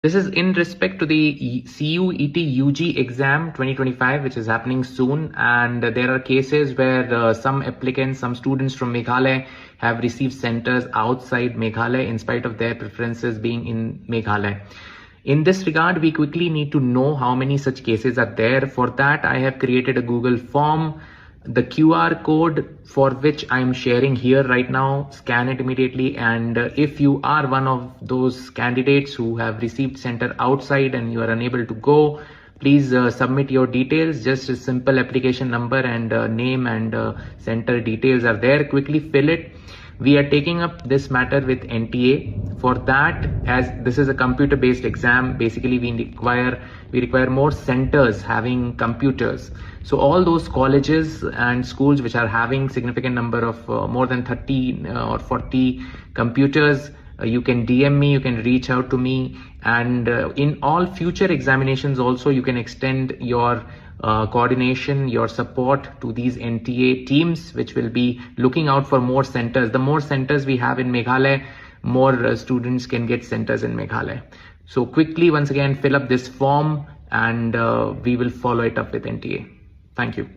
This is in respect to the CUET UG exam 2025, which is happening soon. And there are cases where some applicants, some students from Meghalaya have received centers outside Meghalaya in spite of their preferences being in Meghalaya. In this regard, we quickly need to know how many such cases are there. For that, I have created a Google form. The QR code for which I'm sharing here right now, scan it immediately. And if you are one of those candidates who have received center outside and you are unable to go, please submit your details. Just a simple application number and name and center details are there. Quickly fill it. We are taking up this matter with NTA. For that, as this is a computer-based exam, basically we require more centers having computers. So all those colleges and schools which are having significant number of more than 30 or 40 computers, you can DM me, you can reach out to me, and in all future examinations also you can extend your coordination, your support to these NTA teams, which will be looking out for more centers. The more centers we have in Meghalaya, more students can get centers in Meghalaya. So quickly, once again, fill up this form and we will follow it up with NTA. Thank you.